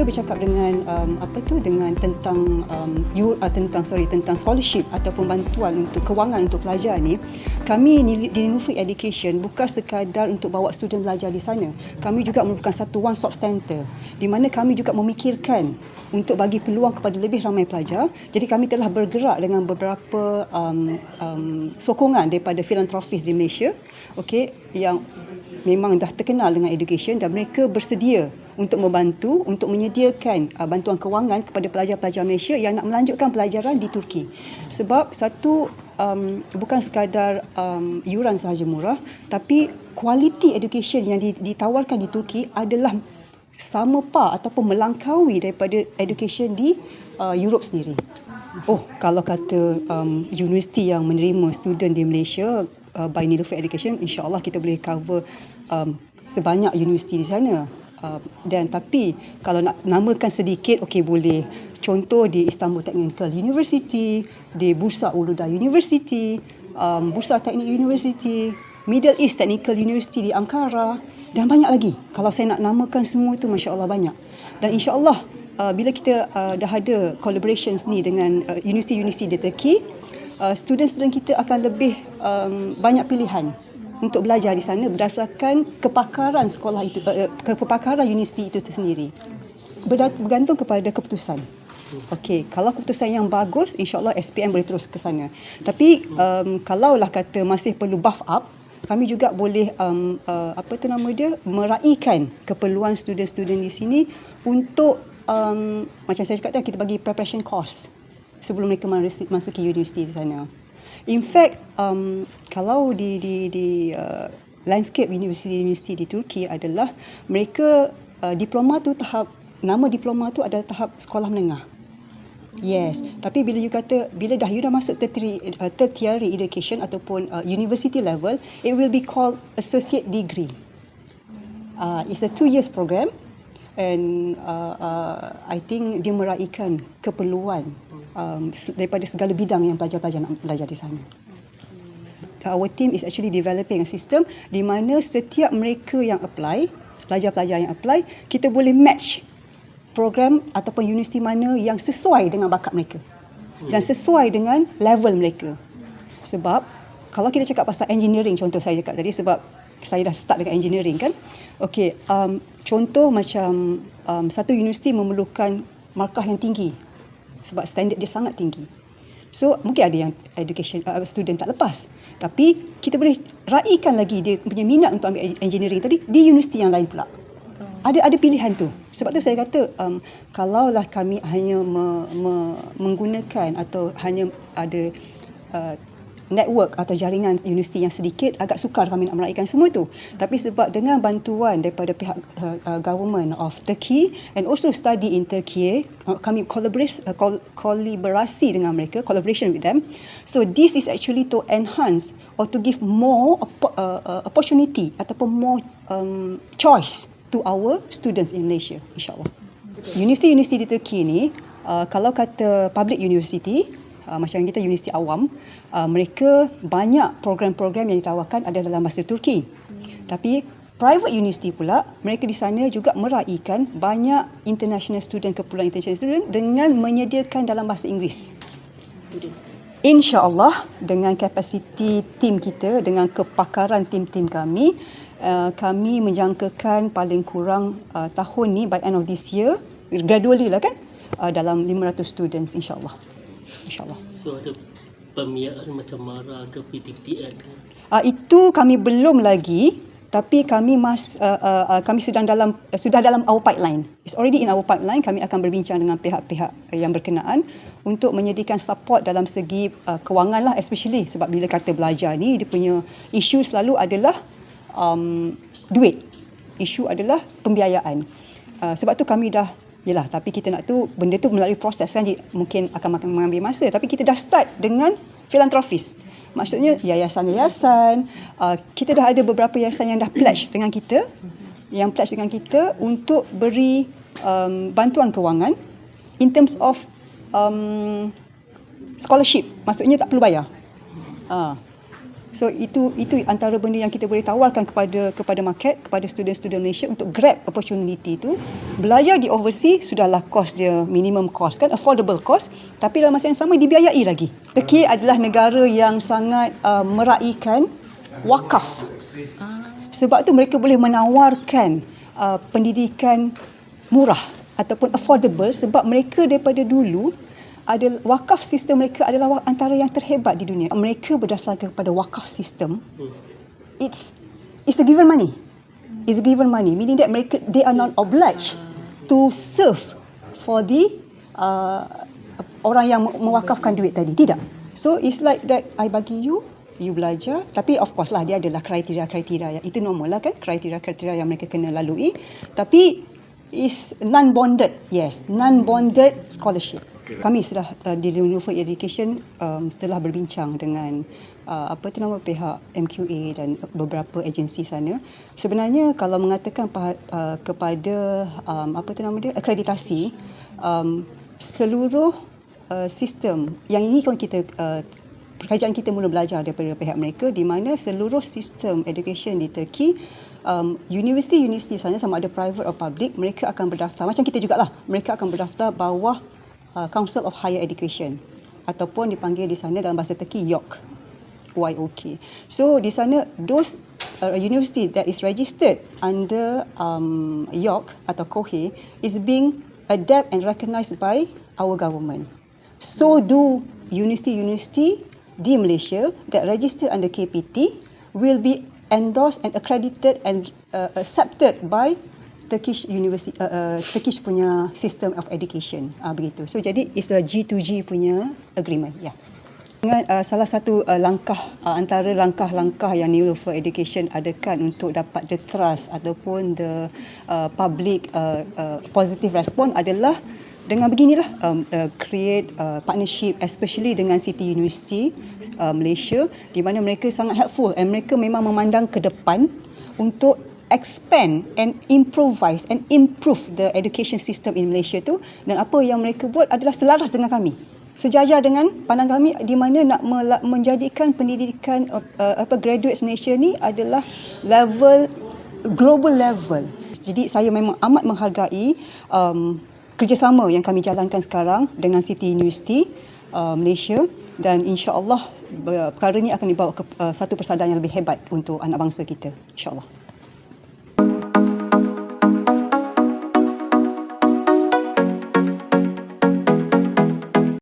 bercakap dengan tentang scholarship ataupun bantuan untuk kewangan untuk pelajar ni, kami di Nuffic Education bukan sekadar untuk bawa student belajar di sana. Kami juga merupakan satu one stop center di mana kami juga memikirkan untuk bagi peluang kepada lebih ramai pelajar. Jadi kami telah bergerak dengan beberapa sokongan daripada filantropis di Malaysia, yang memang dah terkenal dengan education, dan mereka bersedia untuk membantu untuk menyediakan bantuan kewangan kepada pelajar-pelajar Malaysia yang nak melanjutkan pelajaran di Turki. Sebab satu, bukan sekadar yuran sahaja murah, tapi kualiti education yang ditawarkan di Turki adalah sama par ataupun melangkaui daripada education di Europe sendiri. Kalau kata universiti yang menerima student di Malaysia by Nuffic Education, insya-Allah kita boleh cover sebanyak universiti di sana. Dan tapi kalau nak namakan sedikit, boleh. Contoh di Istanbul Technical University, di Bursa Uludağ University, Bursa Teknik University, Middle East Technical University di Ankara, dan banyak lagi. Kalau saya nak namakan semua itu, masya-Allah banyak. Dan insya-Allah bila kita dah ada collaborations ni dengan universiti-universiti di Turki, student-student kita akan lebih banyak pilihan untuk belajar di sana berdasarkan kepakaran sekolah itu, kepakaran universiti itu sendiri. Bergantung kepada keputusan. Kalau keputusan yang bagus, insya-Allah SPM boleh terus ke sana. Tapi kalaulah kata masih perlu buff up, kami juga boleh meraihkan keperluan student-student di sini untuk macam saya cakap tadi, kita bagi preparation course sebelum mereka masuki universiti di sana. In fact, kalau di landscape universiti di Turki adalah mereka diploma tu nama diploma tu adalah tahap sekolah menengah. Yes, tapi bila you dah masuk tertiary education ataupun university level, it will be called associate degree. It's a 2 years program, and I think dia meraihkan keperluan daripada segala bidang yang pelajar-pelajar nak belajar di sana. Our team is actually developing a system di mana setiap mereka yang apply, pelajar-pelajar yang apply, kita boleh match program ataupun universiti mana yang sesuai dengan bakat mereka dan sesuai dengan level mereka. Sebab kalau kita cakap pasal engineering, contoh saya cakap tadi, sebab saya dah start dengan engineering kan. Contoh macam satu universiti memerlukan markah yang tinggi sebab standard dia sangat tinggi. So mungkin ada yang education student tak lepas, tapi kita boleh raikan lagi dia punya minat untuk ambil engineering tadi di universiti yang lain pula. Ada pilihan tu. Sebab tu saya kata kalaulah kami hanya menggunakan atau hanya ada network atau jaringan universiti yang sedikit, agak sukar kami nak meraihkan semua tu. Tapi sebab dengan bantuan daripada pihak government of Turkey and also study in Turkey, kami kolaborasi dengan mereka, collaboration with them. So this is actually to enhance or to give more opportunity ataupun more choice to our students in Malaysia, insyaAllah. Universiti-universiti di Turki ni, kalau kata public university, macam kita universiti awam, mereka banyak program-program yang ditawarkan ada dalam bahasa Turki. Tapi private university pula, mereka di sana juga meraihkan banyak international student, keperluan international student dengan menyediakan dalam bahasa Inggeris. InsyaAllah dengan kapasiti tim kita, dengan kepakaran tim-tim kami, kami menjangkakan paling kurang tahun ni, by end of this year, gradually lah kan, dalam 500 students insyaAllah. InsyaAllah. So ada pembiayaan macam MARA ke PTTN? Itu kami belum lagi, tapi kami sudah dalam our pipeline. It's already in our pipeline. Kami akan berbincang dengan pihak-pihak yang berkenaan untuk menyediakan support dalam segi kewangan lah, especially sebab bila kata belajar ni, dia punya isu selalu adalah duit. Isu adalah pembiayaan. Sebab tu kami dah tapi kita nak benda tu melalui proses kan, mungkin akan mengambil masa, tapi kita dah start dengan filantropis. Maksudnya yayasan-yayasan, kita dah ada beberapa yayasan yang dah pledge dengan kita, untuk beri bantuan kewangan in terms of scholarship, maksudnya tak perlu bayar. So itu antara benda yang kita boleh tawarkan kepada market, kepada student-student Malaysia untuk grab opportunity tu. Belajar di overseas sudahlah cost dia minimum cost kan, affordable cost, tapi dalam masa yang sama dibiayai lagi. Turki adalah negara yang sangat meraihkan wakaf. Sebab tu mereka boleh menawarkan pendidikan murah ataupun affordable, sebab mereka daripada dulu wakaf sistem mereka adalah antara yang terhebat di dunia. Mereka berdasarkan kepada wakaf sistem. It's a given money. It's a given money, meaning that they are not obliged to serve for the orang yang mewakafkan duit tadi. Tidak. So it's like that, I bagi you belajar, tapi of course lah dia adalah kriteria-kriteria. Itu normal lah kan, kriteria-kriteria yang mereka kena lalui. Tapi is non-bonded, yes, non-bonded scholarship. Kami sudah di University Education telah berbincang dengan pihak MQA dan beberapa agensi sana. Sebenarnya kalau mengatakan kepada akreditasi, seluruh sistem yang ini kan kerajaan kita mula belajar daripada pihak mereka, di mana seluruh sistem education di Turki, universiti sana sama ada private atau public, mereka akan berdaftar macam kita jugalah, mereka akan berdaftar bawah Council of Higher Education, ataupun dipanggil di sana dalam bahasa Turki YOK. YOK. So di sana those university that is registered under YOK atau KOHE is being adapted and recognised by our government. So do university di Malaysia that registered under KPT will be endorsed and accredited and accepted by Turkish university, Turkish punya system of education, begitu. So jadi it's a G2G punya agreement, ya. Yeah. Dengan salah satu antara langkah-langkah yang Nilofer Education adakan untuk dapat the trust ataupun the public positive response adalah dengan beginilah, create partnership especially dengan City University Malaysia, di mana mereka sangat helpful and mereka memang memandang ke depan untuk expand and improvise and improve the education system in Malaysia tu, dan apa yang mereka buat adalah selaras dengan kami, sejajar dengan pandang kami, di mana nak menjadikan pendidikan graduates Malaysia ni adalah level global level. Jadi saya memang amat menghargai kerjasama yang kami jalankan sekarang dengan City University Malaysia, dan insya-Allah perkara ini akan dibawa ke satu persadaran yang lebih hebat untuk anak bangsa kita, insya-Allah.